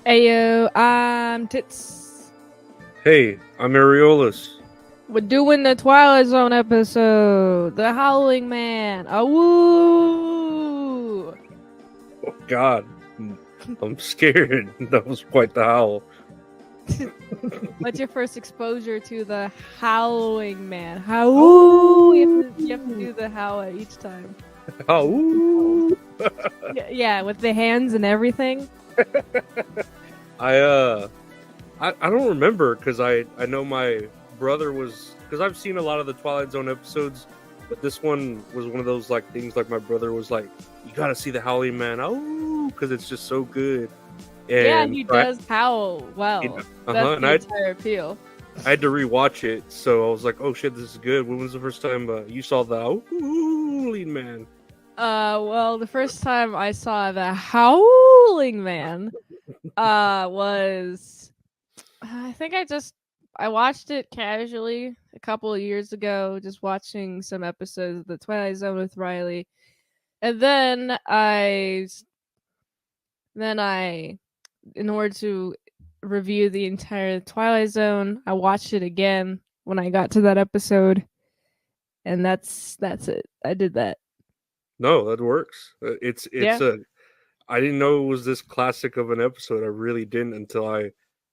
Ayo, I'm Tits. Hey, I'm Areolas. We're doing the Twilight Zone episode, the Howling Man. Awoo! Oh God, I'm scared. That was quite the howl. What's your first exposure to the Howling Man? How? You have to do the howl each time. Oh, Yeah, with the hands and everything. I don't remember because I know my brother was because I've seen a lot of the Twilight Zone episodes, but this one was one of those like things like my brother was like, you gotta see the Howling Man. Oh, because it's just so good. Yeah, And he does howl well. That's and the entire appeal. I had to rewatch it, so I was like, oh shit, this is good. When was the first time you saw the Howling Man? Well, the first time I saw the Howling Man, was I think I watched it casually a couple of years ago, just watching some episodes of the Twilight Zone with Riley, and then I, in order to review the entire Twilight Zone, I watched it again when I got to that episode, and that's it. I did that. No, that works. It's Yeah. a. I didn't know it was this classic of an episode. I really didn't until I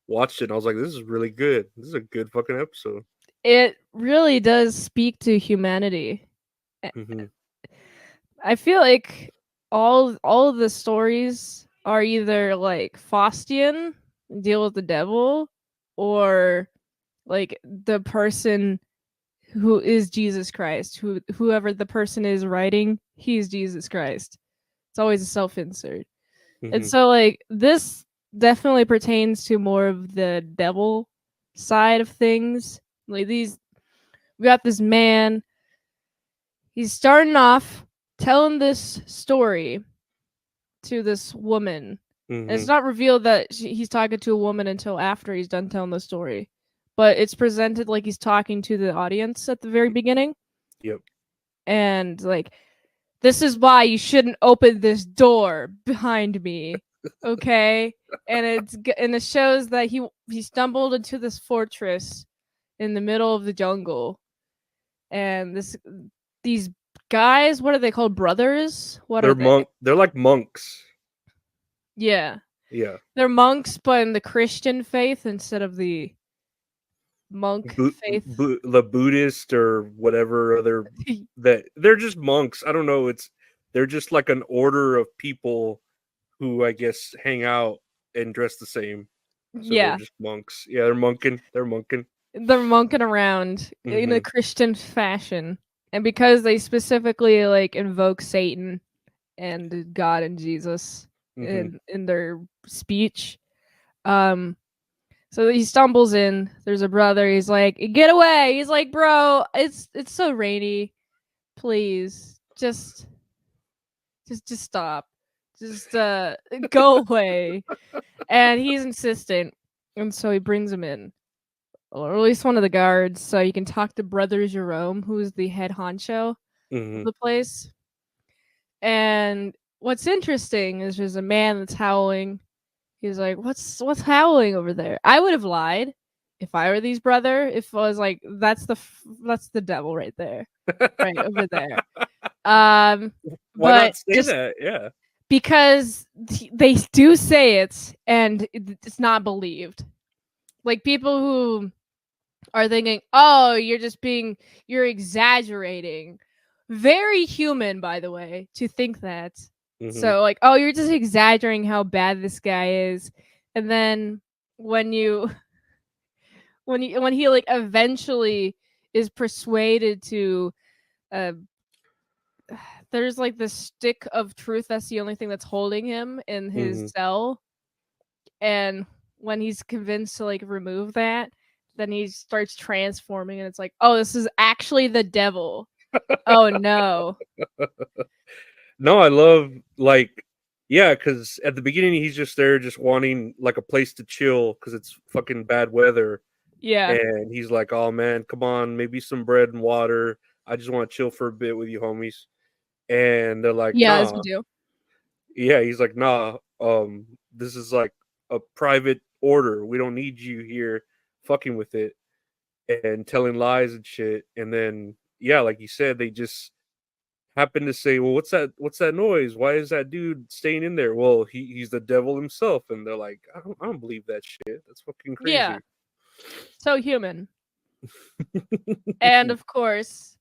watched it. And I was like, this is really good. This is a good fucking episode. It really does speak to humanity. Hmm. I feel like all of the stories are either like Faustian, deal with the devil, or like the person who is Jesus Christ, whoever the person is writing, he's Jesus Christ. It's always a self-insert. And Hmm. so like this definitely pertains to more of the devil side of things. Like we got this man, he's starting off telling this story to this woman. And it's Hmm. not revealed that he's talking to a woman until after he's done telling the story. But it's presented like he's talking to the audience at the very beginning. Yep. And like, this is why you shouldn't open this door behind me. Okay? And it shows that he stumbled into this fortress in the middle of the jungle. And these guys, what are they called? Brothers? What are they? They're like monks. Yeah. Yeah. They're monks, but in the Christian faith instead of the monk faith. The Buddhist or whatever other that they're just monks. I don't know. They're just like an order of people who I guess hang out and dress the same. So they're Yeah, just monks. Yeah, they're monking. They're monking. they're monking around in a Hmm. Christian fashion, and because they specifically like invoke Satan and God and Jesus Hmm. in their speech, um, so he stumbles in. There's a brother. He's like, "Get away!" He's like, "Bro, it's so rainy. Please, just stop. Just go away." And he's insistent, and so he brings him in, or at least one of the guards, so you can talk to Brother Jerome, who's the head honcho of Hmm. the place. And what's interesting is there's a man that's howling. He's like, "What's howling over there?" I would have lied if I were these brother. If I was like, that's the devil right there, right over there." Um, Why but not say just that? Yeah. because they do say it, and it's not believed. Like people who are thinking, "Oh, you're exaggerating." Very human, by the way, to think that. Hmm. So, like, "Oh, you're just exaggerating how bad this guy is," and then when you when he like eventually is persuaded to, uh, there's like this stick of truth that's the only thing that's holding him in his Hmm. cell, and when he's convinced to like remove that, then he starts transforming, and it's like, oh, this is actually the devil. Oh no. No, I love like yeah, because at the beginning he's just there, just wanting like a place to chill because it's fucking bad weather, Yeah. and he's like, "Oh man, come on, maybe some bread and water. I just want to chill for a bit with you, homies." And they're like, Yeah, as you "Nah." do. Yeah, he's like, "Nah. This is like a private order. We don't need you here fucking with it and telling lies and shit. And then yeah, like you said, they just happen to say, well, what's that noise? Why is that dude staying in there? Well, he's the devil himself. And they're like, I don't believe that shit. That's fucking Yeah, crazy. so human. And of course,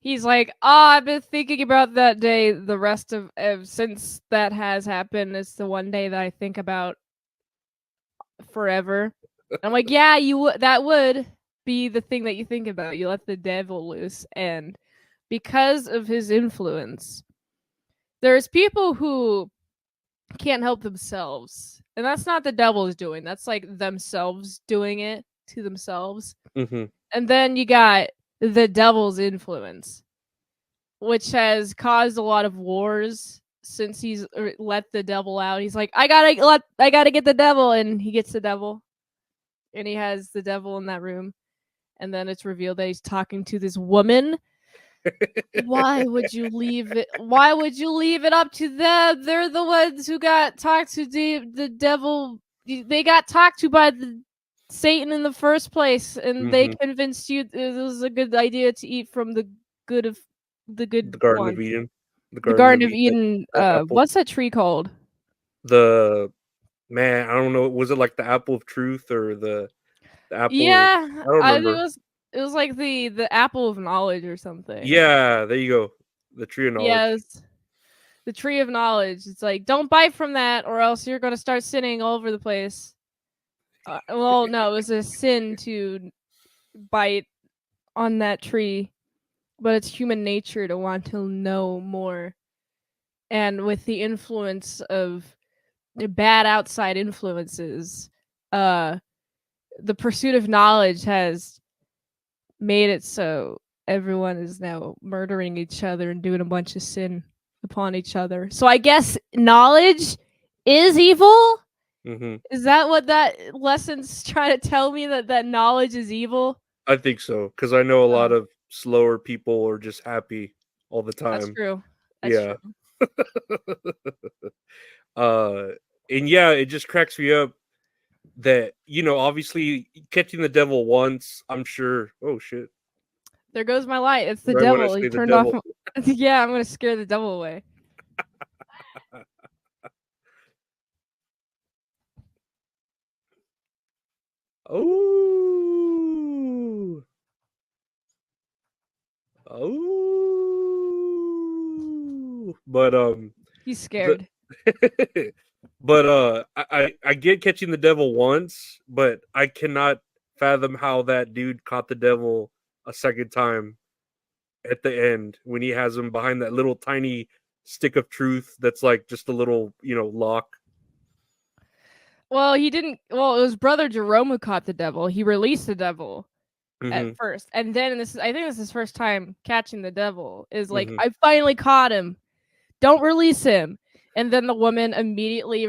he's like, I've been thinking about that day the rest of since that has happened. It's the one day that I think about forever. I'm like, yeah, that would be the thing that you think about. You let the devil loose, and because of his influence, there's people who can't help themselves, and that's not the devil's doing. That's like themselves doing it to themselves. Mm-hmm. And then you got the devil's influence, which has caused a lot of wars since he's let the devil out. He's like, I gotta get the devil, and he gets the devil, and he has the devil in that room, and then it's revealed that he's talking to this woman. Why would you leave it? Why would you leave it up to them? They're the ones who got talked to the devil. They got talked to by Satan in the first place, and they Mm-hmm. convinced you it was a good idea to eat from the good of the good The Garden one. of Eden. The The Garden Garden of of Eden. Eden. That apple. What's that tree called? The man, I don't know. Was it like the apple of truth or the apple? Yeah, I don't I think remember. it was like the apple of knowledge or something. Yeah, there you go. The tree of knowledge. Yes, the tree of knowledge. It's like, don't bite from that, or else you're gonna start sinning all over the place. Well, no, it was a sin to bite on that tree, but it's human nature to want to know more. And with the influence of bad outside influences, uh, the pursuit of knowledge has made it so everyone is now murdering each other and doing a bunch of sin upon each other. So I guess knowledge is evil. Mm-hmm. Is that what that lesson's trying to tell me, that knowledge is evil? I think so because I know a lot Oh, of slower people are just happy all the that's time. true. That's true. Yeah. uh, and yeah, it just cracks me up that obviously catching the devil once. I'm sure. Oh shit! There goes my light. It's the Right when I devil. He say the turned off. devil. Yeah, I'm gonna scare the devil away. Oh. Oh. But He's the scared. but I get catching the devil once, but I cannot fathom how that dude caught the devil a second time at the end when he has him behind that little tiny stick of truth that's like just a little lock. Well, he didn't. Well, it was brother Jerome who caught the devil. He released the devil at Mm-hmm. first, and then I think this is his first time catching the devil. Is like, Mm-hmm. I finally caught him. Don't release him. And then the woman immediately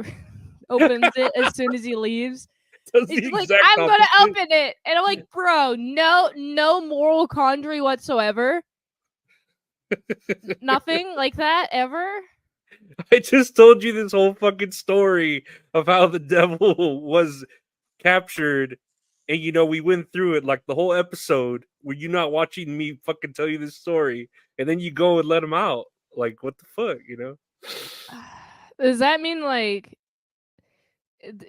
opens it as soon as he leaves. Does He's the like, exact I'm gonna opposite. open it, and I'm like, bro, no moral quandary whatsoever. Nothing like that ever. I just told you this whole fucking story of how the devil was captured, and we went through it like the whole episode. Were you not watching me fucking tell you this story, and then you go and let him out? Like, what the fuck? Does that mean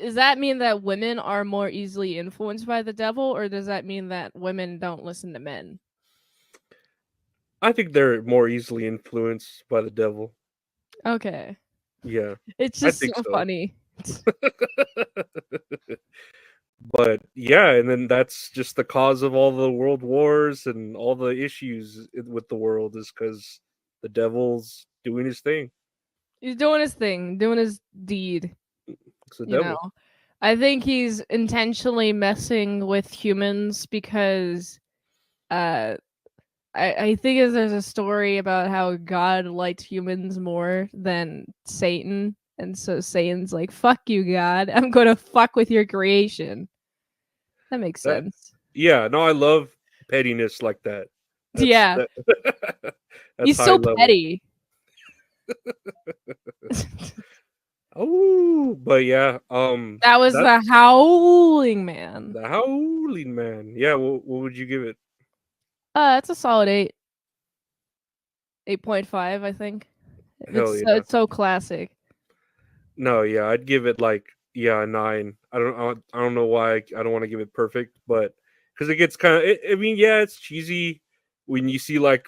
does that mean that women are more easily influenced by the devil, or does that mean that women don't listen to men? I think they're more easily influenced by the devil. Okay. Yeah, It's I just think so so. funny. But yeah, and then that's just the cause of all the world wars and all the issues with the world is because the devil's doing his thing. He's doing his thing, doing his deed, It's the you know. devil. I think he's intentionally messing with humans because uh I think there's a story about how God liked humans more than Satan. And so Satan's like, fuck you, God. I'm gonna fuck with your creation. That makes That sense. Yeah, no, I love pettiness like that. That's Yeah. that. That's He's high so level. petty. Oh, but yeah, That was the that's Howling Man. the Howling Man. Yeah, what would you give it? It's a solid 8, 8.5, I think. Hell yeah. It's so classic. No, yeah, I'd give it like yeah, a 9. I don't know why I don't want to give it perfect, but because it gets kind of I mean, yeah, it's cheesy when you see like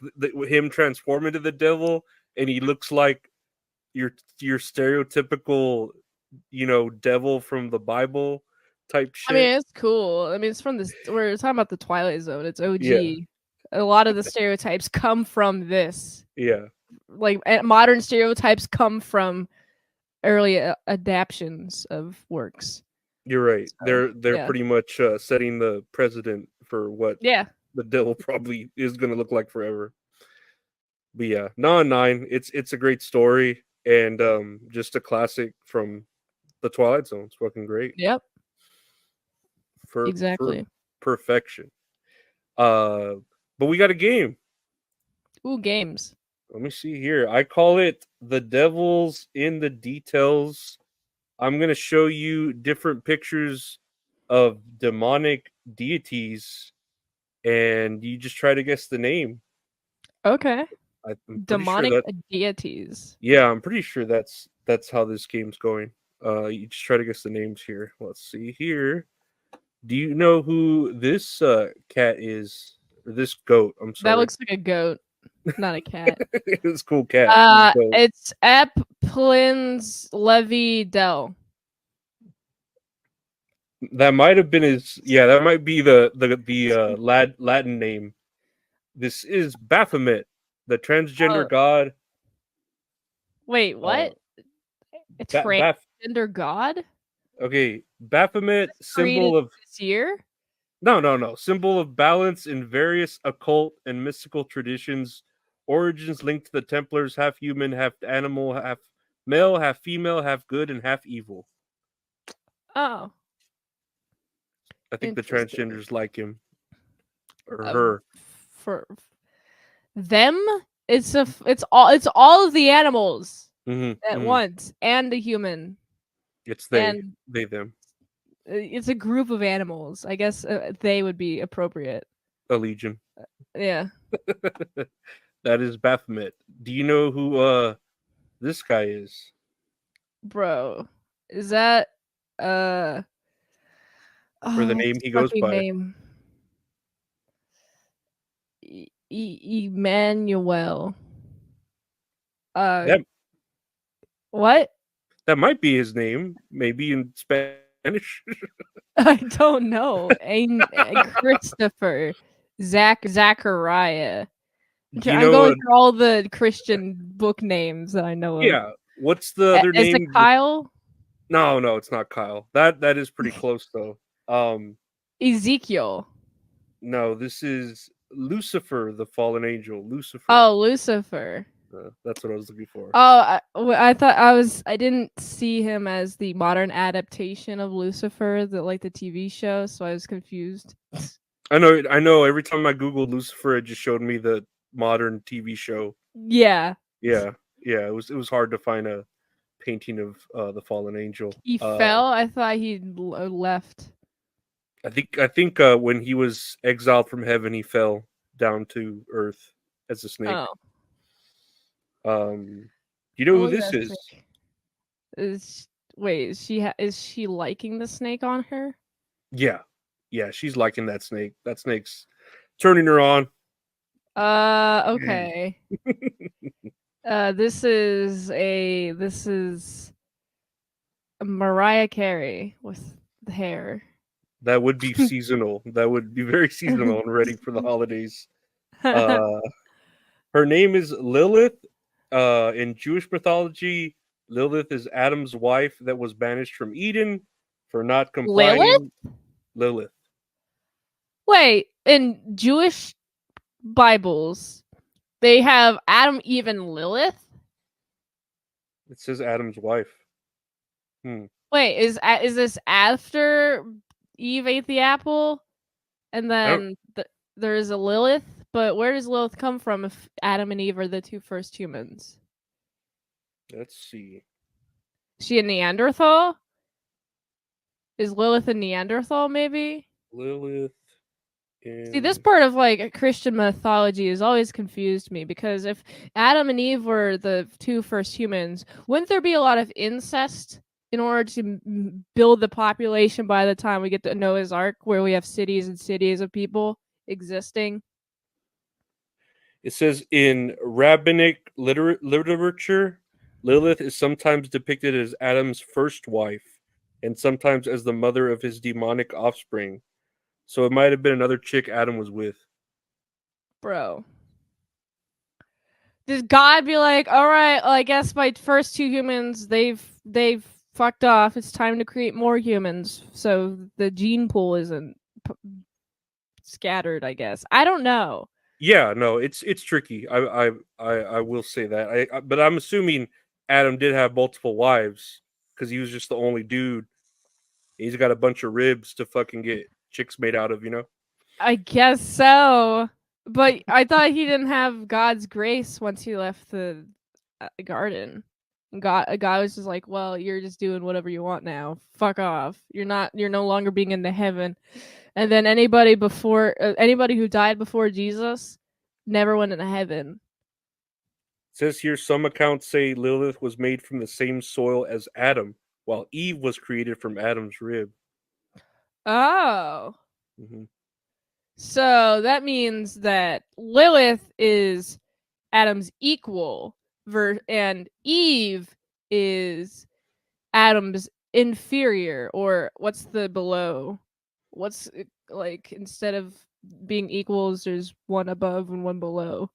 him transform into the devil and he looks like your stereotypical, devil from the Bible type I mean, shit. it's cool. I mean, it's from this. We're talking about the Twilight Zone. It's Yeah, OG. A lot of the stereotypes come from this. yeah, Like modern stereotypes come from early adaptions of works. you're right. So They're yeah, pretty much setting the precedent for what yeah, the devil probably is going to look like forever. But yeah, no 9. It's a great story and just a classic from the Twilight Zone. It's fucking great yep, for exactly. perfection. Uh, but we got a game. Ooh, games. Let me see here. I call it the Devil's in the Details. I'm gonna show you different pictures of demonic deities, and you just try to guess the name. Okay, I'm pretty sure demonic that. deities. Yeah, I'm pretty sure that's how this game's going. You just try to guess the names here. Let's see here. Do you know who this cat is? Or this goat? I'm That sorry. looks like a goat, not a cat. This cool cat. This goat. It's Ep Plins Levy Dell. That might have been his. Yeah, that might be the Latin name. This is Baphomet, the transgender Oh, god. wait, Uh, what? A Baph. transgender god Okay, Baphomet, created symbol of this year? no, symbol of balance in various occult and mystical traditions. Origins linked to the Templars, half human, half animal, half male, half female, half good, and half evil. Oh, I think the interesting. transgenders like him or Uh, her. for them, it's all of the animals at Hmm. once and the human, It's and they, them. it's a group of animals. I guess they would be appropriate. A legion. Yeah, That is Baphomet. Do you know who this guy is? bro, is that uh Or the oh, what's name his he goes fucking by? name? Emmanuel. Uh, That what? that might be his name, maybe in Spanish. I don't know. Christopher, Zachariah. Do you I'm know going through all the Christian book names that I know of. yeah, what's the other Is it name? Kyle? No, it's not Kyle. That is pretty close though. Ezekiel. No, this is Lucifer, the fallen angel. Lucifer. Oh, Lucifer. That's what I was looking for. Oh, I thought I didn't see him as the modern adaptation of Lucifer, the TV show, so I was confused. I know. Every time I googled Lucifer, it just showed me the modern TV show. Yeah, Yeah, yeah. It was hard to find a painting of the fallen angel. he fell. I thought he left. I think when he was exiled from heaven, he fell down to earth as a snake. Oh, You know oh who look at this that is? snake. Wait, is she liking the snake on her? Yeah, yeah. She's liking that snake. That snake's turning her on. Okay. This is Mariah Carey with the hair. That would be seasonal. That would be very seasonal and ready for the holidays. Uh, Her name is Lilith. In Jewish mythology, Lilith is Adam's wife that was banished from Eden for not Lilith? complying. Lilith. Wait, in Jewish Bibles, they have Adam, Eve, and Lilith. It says Adam's wife. Wait, is this after Eve ate the apple, and I don't. then there is a Lilith? But where does Lilith come from if Adam and Eve are the two first humans? Let's see. She a Neanderthal? Is Lilith a Neanderthal? Maybe. Lilith See, this in. part of like Christian mythology has always confused me because if Adam and Eve were the two first humans, wouldn't there be a lot of incest in order to build the population by the time we get to Noah's Ark, where we have cities and cities of people existing? It says in rabbinic literature, Lilith is sometimes depicted as Adam's first wife, and sometimes as the mother of his demonic offspring. So it might have been another chick Adam was with. Bro. Does God be like, all right, well, I guess my first two humans, they've fucked off. It's time to create more humans, so the gene pool isn't scattered. I guess I don't know. Yeah, no, it's tricky. I will say that. But I'm assuming Adam did have multiple wives because he was just the only dude. He's got a bunch of ribs to fucking get chicks made out of, you know? I guess so, but I thought he didn't have God's grace once he left the garden. God was just like, well, you're just doing whatever you want now. Fuck off. You're no longer being into heaven. And then anybody who died before Jesus never went into heaven. It says here some accounts say Lilith was made from the same soil as Adam, while Eve was created from Adam's rib. Oh. Hmm. So that means that Lilith is Adam's equal and Eve is Adam's inferior, or what's the below? What's like instead of being equals, there's one above and one below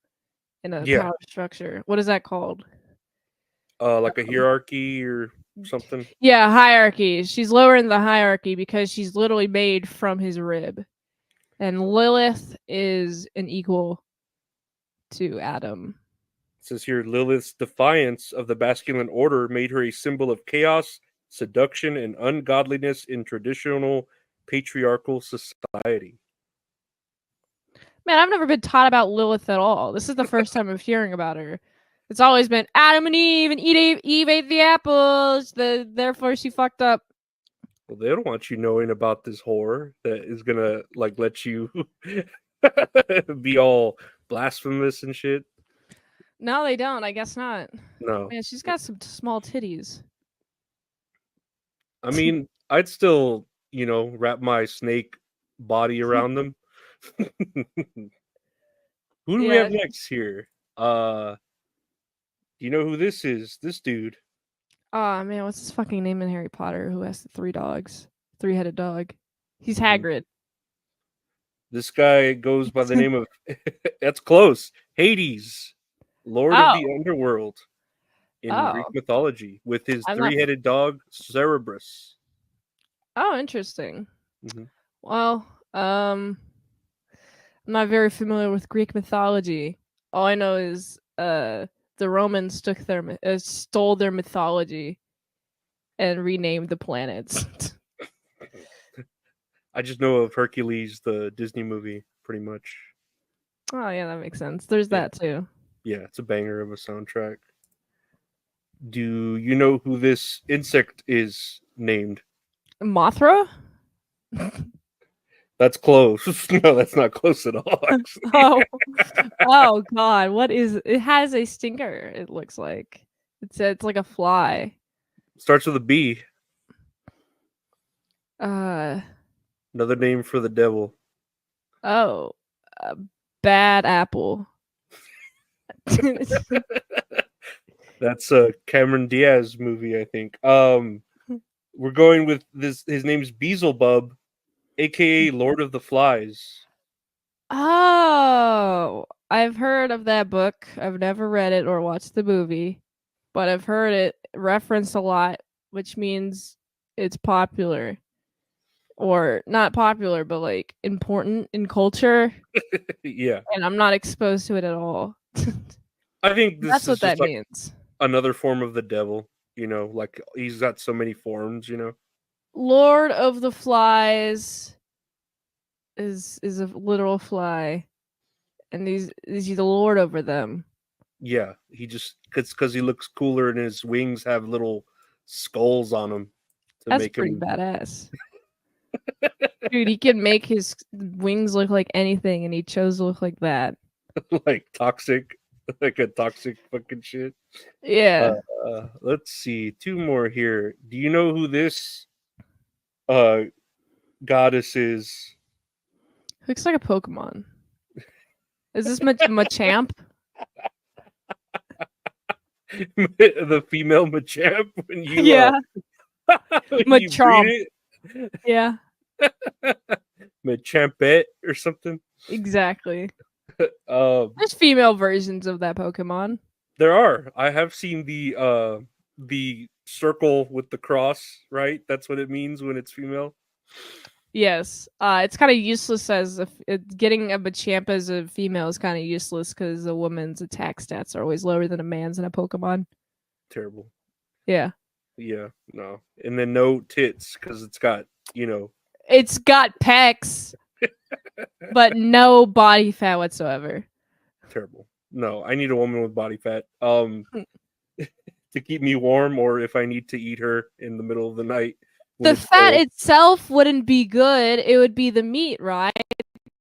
in a Yeah, power structure. What is that called? like a hierarchy or something. Yeah, hierarchy. She's lower in the hierarchy because she's literally made from his rib. And Lilith is an equal to Adam. It says here Lilith's defiance of the masculine order made her a symbol of chaos, seduction, and ungodliness in traditional patriarchal society. Man, I've never been taught about Lilith at all. This is the first time I'm hearing about her. It's always been Adam and Eve, and Eve ate the apples. Therefore, she fucked up. Well, they don't want you knowing about this horror that is gonna like let you be all blasphemous and shit. No, they don't. I guess not. No, Man, she's got some small titties. I mean I'd still wrap my snake body around them. Who do we Yeah. have next here? Do you know who this is? This dude. Oh man, what's his fucking name in Harry Potter? Who has the three dogs? Three-headed dog. He's Mhm. Hagrid. This guy goes by the name of that's close. Hades, Lord of Oh, the Underworld in Greek oh, mythology, with his I'm not. three-headed dog Cerberus. Oh, interesting. Mhm. Well, I'm not very familiar with Greek mythology. All I know is the Romans stole their mythology and renamed the planets. I just know of Hercules, the Disney movie, pretty much. Oh yeah, that makes sense. There's Yeah, that too. yeah, it's a banger of a soundtrack. Do you know who this insect is named? Mothra? That's close. No, that's not close at all. Actually. Oh, oh God! What is? It has a stinker. It looks like it's like a fly. Starts with a B. Uh Another name for the devil. oh, a bad apple. That's a Cameron Diaz movie, I think. We're going with this. His name's Beelzebub, aka Lord of the Flies. Oh, I've heard of that book. I've never read it or watched the movie, but I've heard it referenced a lot, which means it's popular or not popular, but like important in culture. Yeah, And I'm not exposed to it at all. I think this That's is what just that like means. another form of the devil. Like he's got so many forms. Lord of the Flies is a literal fly, and he's the lord over them. Yeah, he just because he looks cooler and his wings have little skulls on them to That's make pretty him badass. Dude, he can make his wings look like anything, and he chose to look like that. like toxic, like a toxic fucking shit. Yeah. Let's see, two more here. Do you know who this uh goddess is? Looks like a Pokemon. Is this Machamp? The female Machamp when you Yeah. when you Machamp. breed Yeah. it, Machampette or something. Exactly. Um, There's female versions of that Pokemon. there are. I have seen the circle with the cross. Right, that's what it means when it's female. Yes. It's kind of useless as getting a Machamp as a female is kind of useless because a woman's attack stats are always lower than a man's in a Pokemon. Terrible. Yeah. Yeah, no, and then no tits because it's got It's got pecs, but no body fat whatsoever. terrible. No, I need a woman with body fat. To keep me warm, or if I need to eat her in the middle of the night. The fat itself wouldn't be good. It would be the meat, right?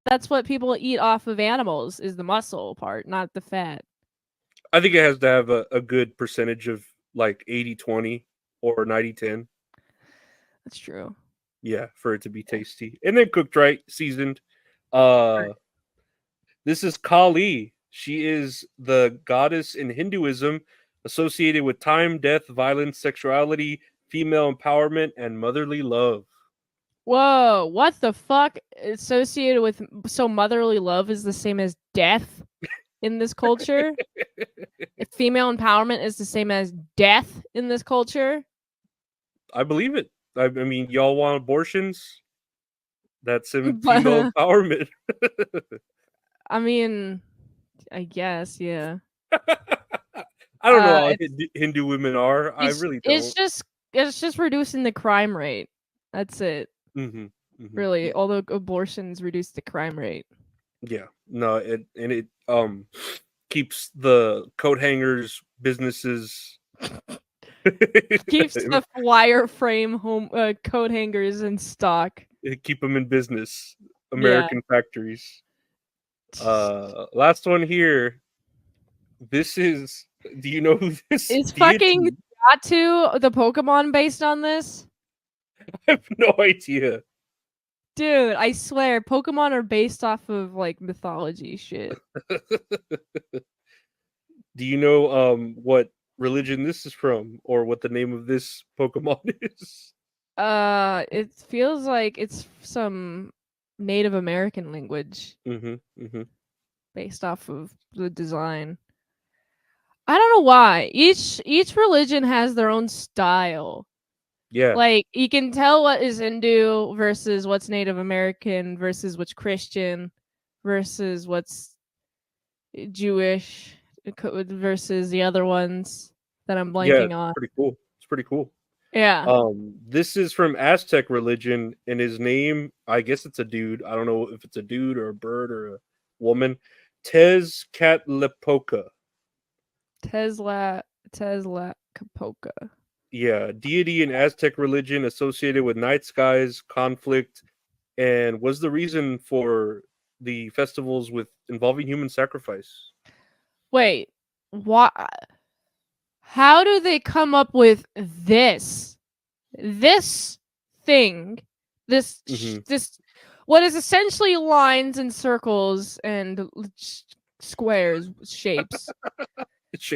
That's what people eat off of animals is the muscle part, not the fat. I think it has to have a good percentage of like 80-20 or 90-10. That's true. Yeah, for it to be tasty. And then cooked right, seasoned. This is Kali. She is the goddess in Hinduism associated with time, death, violence, sexuality, female empowerment, and motherly love. Whoa, what the fuck? Associated with motherly love is the same as death in this culture? If female empowerment is the same as death in this culture? I believe it. I mean, y'all want abortions? That's female But, empowerment. I mean, I guess, yeah. I don't know how Hindu women are. I It's, really don't. it's just reducing the crime rate. That's it. Mm-hmm, mm-hmm. Really, Yeah. although abortions reduce the crime rate. Yeah, no, it keeps the coat hangers businesses Keeps the wireframe home coat hangers in stock. keep them in business. Yeah. American factories. Last one here. This is. Do you know who this Is deity? fuckingAtu the Pokemon based on this? I have no idea. Dude, I swear, Pokemon are based off of like mythology shit. Do you know what religion this is from, or what the name of this Pokemon is? It feels like it's some Native American language based off of the design. I don't know why. Each religion has their own style. Yeah. Like you can tell what is Hindu versus what's Native American versus what's Christian versus what's Jewish versus the other ones that I'm blanking on. Pretty cool. It's pretty cool. Yeah. This is from Aztec religion, and his name, I guess it's a dude. I don't know if it's a dude or a bird or a woman. Tezcatlipoca. Tezcatlipoca. Yeah, deity in Aztec religion associated with night skies, conflict, and was the reason for the festivals with involving human sacrifice. Wait, what? How do they come up with this? This thing, this what is essentially lines and circles and squares shapes.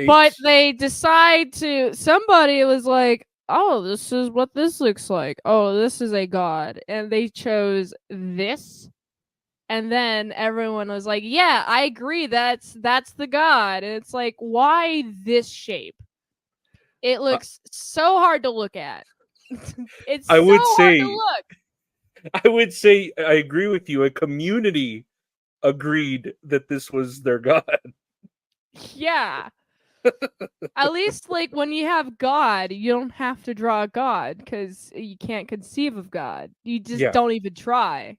But they decide to. Somebody was like, "Oh, this is what this looks like. Oh, this is a god," and they chose this. And then everyone was like, "Yeah, I agree. That's the god." And it's like, why this shape? It looks so hard to look at. It's hard to look. I would say I agree with you. A community agreed that this was their god. Yeah. At least, like, when you have God, you don't have to draw a God because you can't conceive of God. You just don't even try.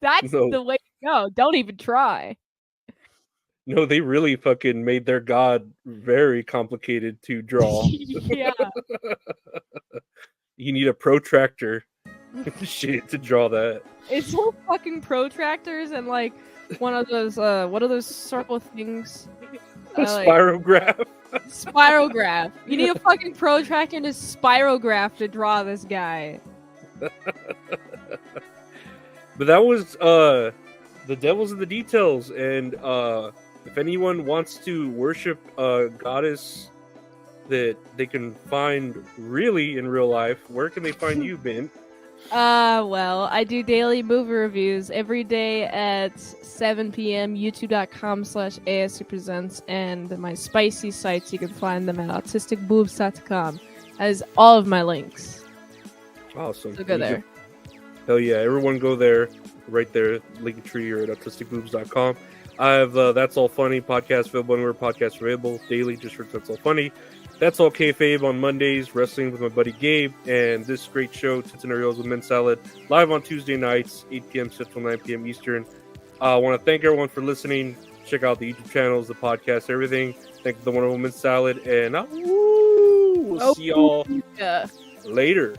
That's the way to go. Don't even try. No, they really fucking made their god very complicated to draw. Yeah. You need a protractor shit to draw that. It's so fucking protractors and like one of those what are those circle things? A Like spirograph. spirograph. You need a fucking protractor and a spirograph to draw this guy. But that was the devil's in the details, and if anyone wants to worship a goddess that they can find really in real life, where can they find you, Ben? Well, I do daily movie reviews every day at 7 p.m. youtube.com/ASU Presents, and my spicy sites, you can find them at autisticboobs.com. Has all of my links. Awesome. So go there. Hell yeah, everyone go there, right there, Linktree or at autisticboobs.com. I have That's All Funny podcast available anywhere podcasts available daily, just for That's All Funny. That's All Kayfabe on Mondays, wrestling with my buddy Gabe, and this great show, Tits and Areolas with Men's Salad, live on Tuesday nights, 8 p.m. Central, 9 p.m. Eastern. I want to thank everyone for listening. Check out the YouTube channels, the podcast, everything. Thank the Wonderful Men's Salad, and we'll see y'all later.